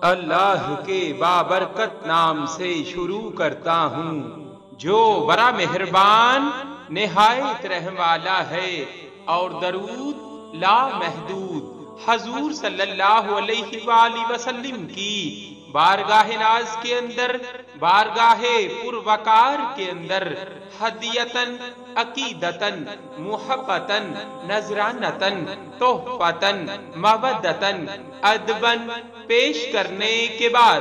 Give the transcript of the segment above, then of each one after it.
اللہ کے بابرکت نام سے شروع کرتا ہوں جو بڑا مہربان نہایت رحم والا ہے، اور درود لا محدود حضور صلی اللہ علیہ وآلہ وسلم کی بارگاہ ناز کے اندر، بارگاہ پروقار کے اندر ہدیتن، عقیدتن، محبتن، نذرانتن، تحفتن، مودتن، ادبن پیش کرنے کے بعد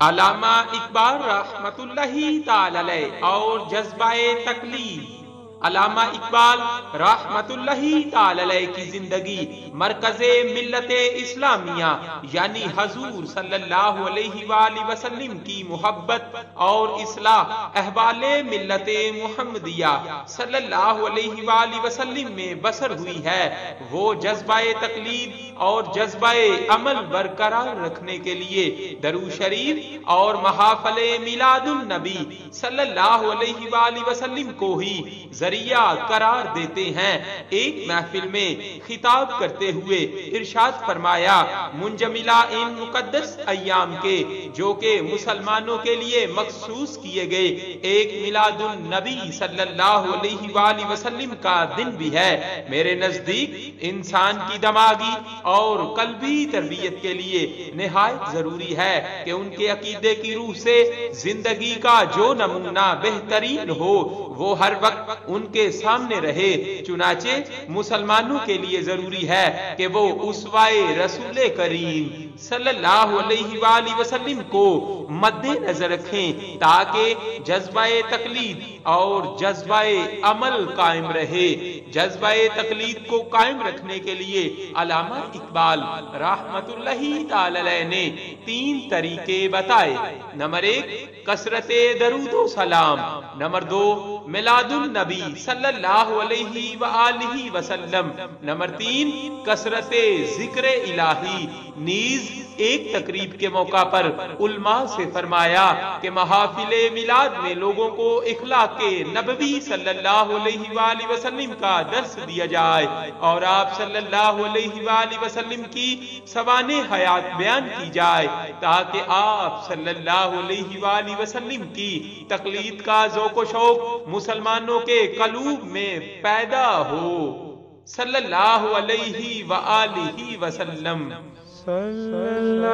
علامہ اقبال رحمت اللہ تعالی علیہ اور جذبہ تقلید، علامہ اقبال رحمت اللہ تعالی علیہ کی زندگی مرکز ملت اسلامیہ یعنی حضور صلی اللہ علیہ وآلہ وسلم کی محبت اور اصلاح احوال ملت محمدیہ صلی اللہ علیہ وآلہ وسلم میں بسر ہوئی ہے، وہ جذبہ تقلید اور جذبہ عمل برقرار رکھنے کے لیے درود شریف اور محافل میلاد النبی صلی اللہ علیہ وآلہ وسلم کو ہی ذریعہ قرار دیتے ہیں۔ ایک محفل میں خطاب کرتے ہوئے ارشاد فرمایا، منجملہ ان مقدس ایام کے جو کہ مسلمانوں کے لیے مخصوص کیے گئے ایک میلاد النبی صلی اللہ علیہ وآلہ وسلم کا دن بھی ہے، میرے نزدیک انسان کی دماغی اور قلبی تربیت کے لیے نہایت ضروری ہے کہ ان کے عقیدے کی روح سے زندگی کا جو نمونہ بہترین ہو وہ ہر وقت ان کے سامنے رہے۔ چنانچہ مسلمانوں کے لیے ضروری ہے کہ وہ اسوہ رسول کریم صلی اللہ علیہ وآلہ وسلم کو مد نظر رکھیں تاکہ جذبہ تقلید اور جذبہ عمل قائم رہے۔ جذبہ تقلید کو قائم رکھنے کے لیے علامہ اقبال رحمت اللہ تعالی علیہ نے 3 طریقے بتائے۔ نمبر 1 کثرت درود و سلام، نمبر 2 میلاد النبی صلی اللہ علیہ وآلہ وسلم، نمبر 3 کثرت ذکر الہی۔ نیز ایک تقریب کے موقع پر علماء سے فرمایا کہ محافل میلاد میں لوگوں کو اخلاق نبوی صلی اللہ علیہ وآلہ وسلم کا درس دیا جائے اور آپ صلی اللہ علیہ وآلہ وسلم کی سوانح حیات بیان کی جائے تاکہ آپ صلی اللہ علیہ وآلہ وسلم کی تقلید کا ذوق و شوق مسلمانوں کے قلوب میں پیدا ہو۔ صلی اللہ علیہ وآلہ وسلم۔ صلی اللہ